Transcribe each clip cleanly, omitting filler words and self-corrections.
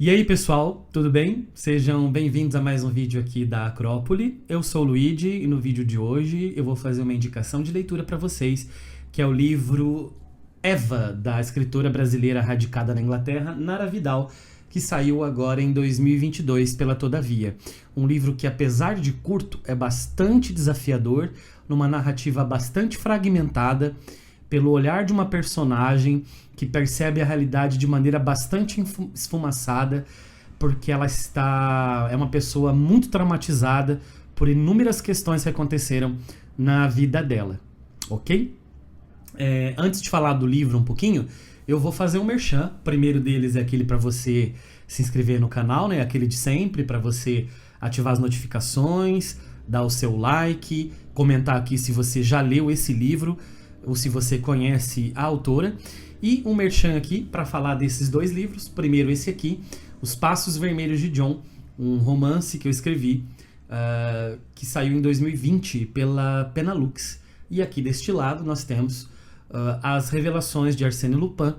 E aí pessoal, tudo bem? Sejam bem-vindos a mais um vídeo aqui da Acrópole. Eu sou o Luigi e no vídeo de hoje eu vou fazer uma indicação de leitura para vocês, que é o livro Eva, da escritora brasileira radicada na Inglaterra, Nara Vidal, que saiu agora em 2022 pela Todavia. Um livro que, apesar de curto, é bastante desafiador, numa narrativa bastante fragmentada, pelo olhar de uma personagem que percebe a realidade de maneira bastante esfumaçada, porque ela é uma pessoa muito traumatizada por inúmeras questões que aconteceram na vida dela, ok? Antes de falar do livro um pouquinho, eu vou fazer um merchan. O primeiro deles é aquele para você se inscrever no canal, né? Aquele de sempre, para você ativar as notificações, dar o seu like, comentar aqui se você já leu esse livro ou se você conhece a autora. E um merchan aqui para falar desses dois livros. Primeiro esse aqui, Os Passos Vermelhos de John, um romance que eu escrevi, que saiu em 2020 pela Penalux. E aqui deste lado nós temos As Revelações de Arsène Lupin,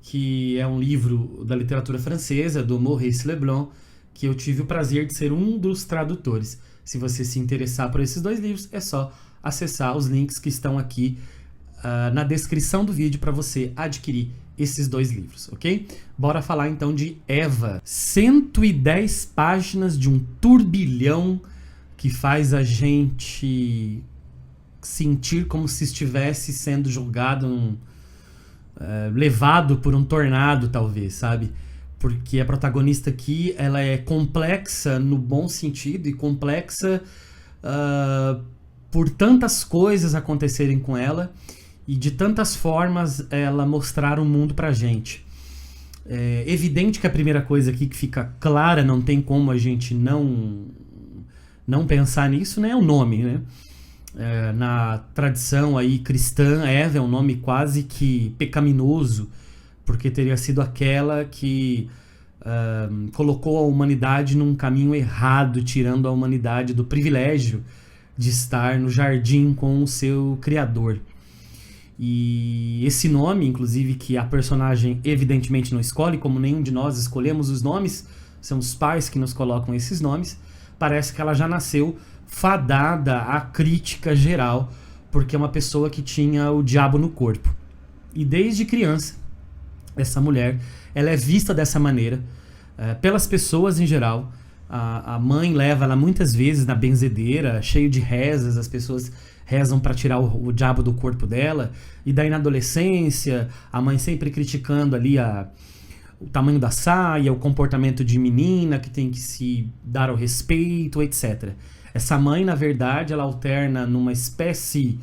que é um livro da literatura francesa, do Maurice Leblanc, que eu tive o prazer de ser um dos tradutores. Se você se interessar por esses dois livros, é só acessar os links que estão aqui na descrição do vídeo para você adquirir esses dois livros, ok? Bora falar então de Eva. 110 páginas de um turbilhão que faz a gente sentir como se estivesse sendo julgado, levado por um tornado, talvez, sabe? Porque a protagonista aqui, ela é complexa no bom sentido e complexa por tantas coisas acontecerem com ela e de tantas formas ela mostrar o mundo pra gente. É evidente que a primeira coisa aqui que fica clara, não tem como a gente não pensar nisso, né? É o nome, né? Na tradição aí cristã, Eva é um nome quase que pecaminoso, porque teria sido aquela que colocou a humanidade num caminho errado, tirando a humanidade do privilégio de estar no jardim com o seu criador. E esse nome, inclusive, que a personagem evidentemente não escolhe, como nenhum de nós escolhemos os nomes, são os pais que nos colocam esses nomes, parece que ela já nasceu fadada à crítica geral, porque é uma pessoa que tinha o diabo no corpo. E desde criança, essa mulher, ela é vista dessa maneira pelas pessoas em geral. A mãe leva ela muitas vezes na benzedeira, cheio de rezas, as pessoas rezam para tirar o diabo do corpo dela. E daí na adolescência, a mãe sempre criticando ali o tamanho da saia, o comportamento de menina que tem que se dar o respeito, etc. Essa mãe, na verdade, ela alterna numa espécie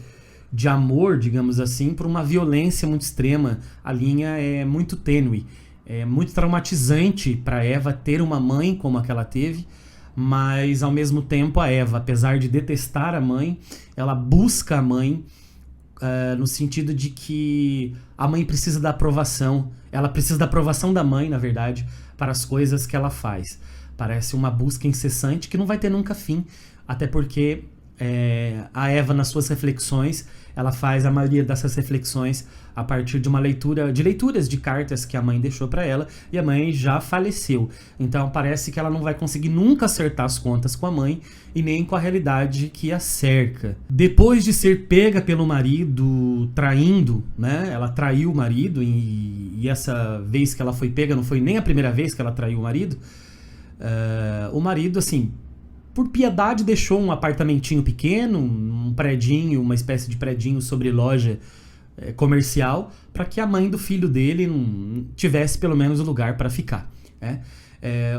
de amor, digamos assim, por uma violência muito extrema. A linha é muito tênue. É muito traumatizante para Eva ter uma mãe como a que ela teve, mas ao mesmo tempo a Eva, apesar de detestar a mãe, ela busca a mãe no sentido de que a mãe precisa da aprovação, ela precisa da aprovação da mãe, na verdade, para as coisas que ela faz. Parece uma busca incessante que não vai ter nunca fim, até porque a Eva, nas suas reflexões, ela faz a maioria dessas reflexões a partir de leituras de cartas que a mãe deixou para ela, e a mãe já faleceu. Então parece que ela não vai conseguir nunca acertar as contas com a mãe e nem com a realidade que a cerca. Depois de ser pega pelo marido traindo, né? Ela traiu o marido e essa vez que ela foi pega não foi nem a primeira vez que ela traiu o marido. O marido, assim, por piedade, deixou um apartamentinho pequeno, um predinho, uma espécie de predinho sobre loja comercial, para que a mãe do filho dele tivesse pelo menos um lugar para ficar.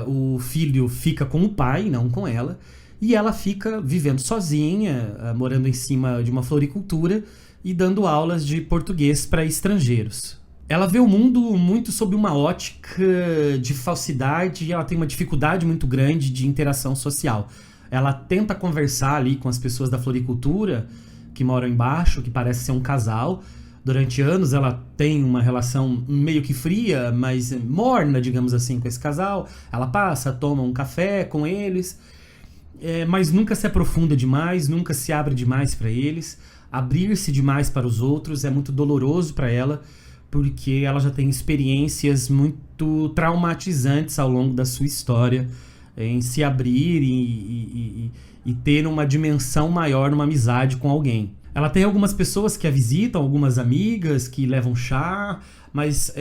O filho fica com o pai, não com ela, e ela fica vivendo sozinha, morando em cima de uma floricultura e dando aulas de português para estrangeiros. Ela vê o mundo muito sob uma ótica de falsidade e ela tem uma dificuldade muito grande de interação social. Ela tenta conversar ali com as pessoas da floricultura que moram embaixo, que parece ser um casal. Durante anos ela tem uma relação meio que fria, mas morna, digamos assim, com esse casal. Ela passa, toma um café com eles, mas nunca se aprofunda demais, nunca se abre demais para eles. Abrir-se demais para os outros é muito doloroso para ela, porque ela já tem experiências muito traumatizantes ao longo da sua história, em se abrir e ter uma dimensão maior numa amizade com alguém. Ela tem algumas pessoas que a visitam, algumas amigas que levam chá, mas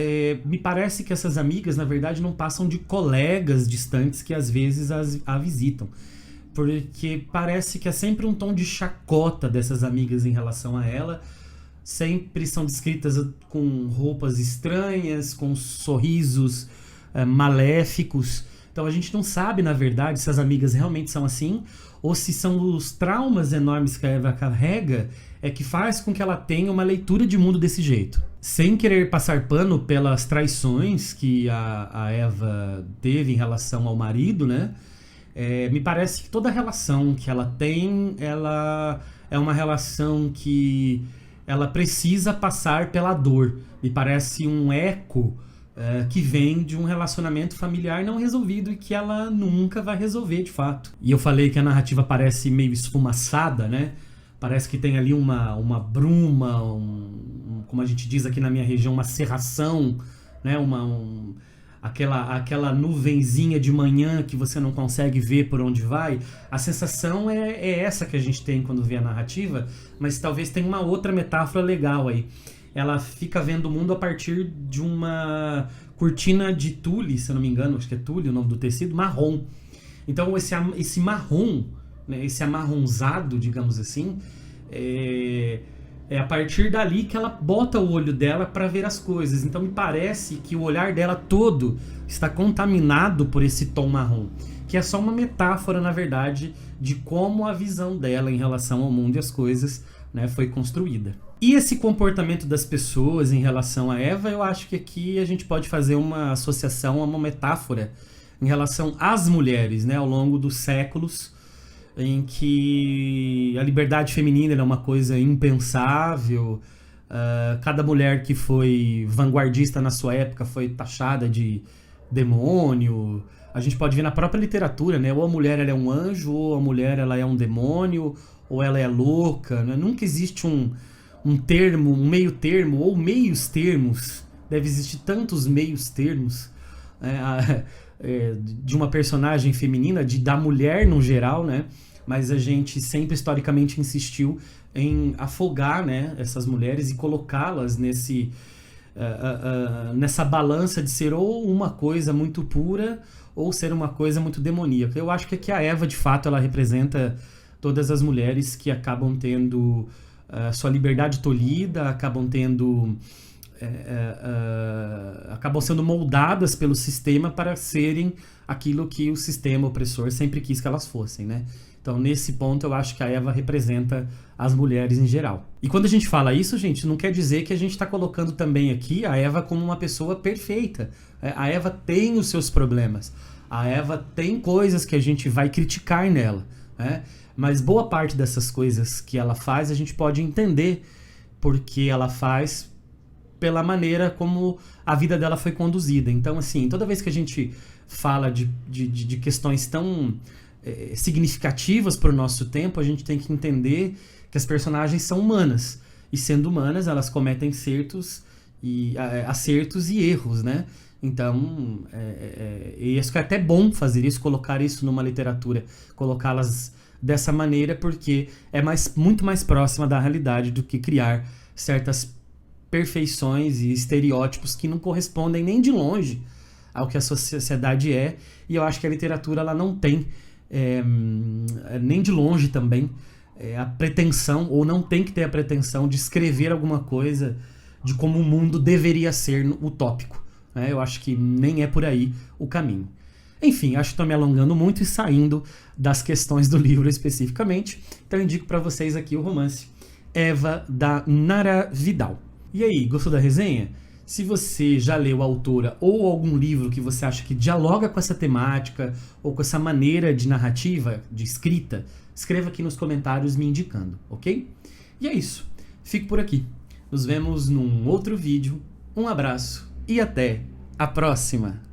me parece que essas amigas, na verdade, não passam de colegas distantes que às vezes a visitam. Porque parece que é sempre um tom de chacota dessas amigas em relação a ela. Sempre são descritas com roupas estranhas, com sorrisos maléficos. Então a gente não sabe, na verdade, se as amigas realmente são assim, ou se são os traumas enormes que a Eva carrega que faz com que ela tenha uma leitura de mundo desse jeito. Sem querer passar pano pelas traições que a Eva teve em relação ao marido, né? Me parece que toda relação que ela tem, ela é uma relação que ela precisa passar pela dor. Me parece um eco que vem de um relacionamento familiar não resolvido e que ela nunca vai resolver de fato. E eu falei que a narrativa parece meio esfumaçada, né? Parece que tem ali uma bruma, como a gente diz aqui na minha região, uma cerração, né? Aquela nuvenzinha de manhã que você não consegue ver por onde vai. A sensação é essa que a gente tem quando vê a narrativa, mas talvez tenha uma outra metáfora legal aí. Ela fica vendo o mundo a partir de uma cortina de tule, se eu não me engano, acho que é tule o nome do tecido, marrom. Então esse marrom, né, esse amarronzado, digamos assim, é a partir dali que ela bota o olho dela para ver as coisas. Então me parece que o olhar dela todo está contaminado por esse tom marrom, que é só uma metáfora, na verdade, de como a visão dela em relação ao mundo e as coisas, né, foi construída. E esse comportamento das pessoas em relação a Eva, eu acho que aqui a gente pode fazer uma associação, uma metáfora em relação às mulheres, né, ao longo dos séculos, em que a liberdade feminina era uma coisa impensável. Cada mulher que foi vanguardista na sua época foi taxada de demônio. A gente pode ver na própria literatura, né? Ou a mulher ela é um anjo, ou a mulher ela é um demônio, ou ela é louca, né? Nunca existe um termo, um meio termo, ou meios termos. Deve existir tantos meios termos de uma personagem feminina, da mulher no geral, né? Mas a gente sempre historicamente insistiu em afogar, né, essas mulheres e colocá-las nessa balança de ser ou uma coisa muito pura ou ser uma coisa muito demoníaca. Eu acho que aqui a Eva, de fato, ela representa todas as mulheres que acabam tendo sua liberdade tolhida, acabam sendo moldadas pelo sistema para serem aquilo que o sistema opressor sempre quis que elas fossem, né? Então, nesse ponto, eu acho que a Eva representa as mulheres em geral. E quando a gente fala isso, gente, não quer dizer que a gente está colocando também aqui a Eva como uma pessoa perfeita. A Eva tem os seus problemas. A Eva tem coisas que a gente vai criticar nela, né? Mas boa parte dessas coisas que ela faz, a gente pode entender porque ela faz pela maneira como a vida dela foi conduzida. Então, assim, toda vez que a gente fala de questões tão significativas para o nosso tempo, a gente tem que entender que as personagens são humanas. E sendo humanas, elas cometem acertos e erros, né? Então, acho que é até bom fazer isso, colocar isso numa literatura, colocá-las dessa maneira, porque é muito mais próxima da realidade do que criar certas perfeições e estereótipos que não correspondem nem de longe ao que a sociedade é. E eu acho que a literatura ela não tem nem de longe também a pretensão, ou não tem que ter a pretensão de escrever alguma coisa de como o mundo deveria ser utópico, né? Eu acho que nem é por aí o caminho. Enfim, acho que estou me alongando muito e saindo das questões do livro especificamente, então eu indico para vocês aqui o romance Eva, da Nara Vidal. E aí, gostou da resenha? Se você já leu a autora ou algum livro que você acha que dialoga com essa temática ou com essa maneira de narrativa, de escrita, escreva aqui nos comentários me indicando, ok? E é isso. Fico por aqui. Nos vemos num outro vídeo. Um abraço e até a próxima!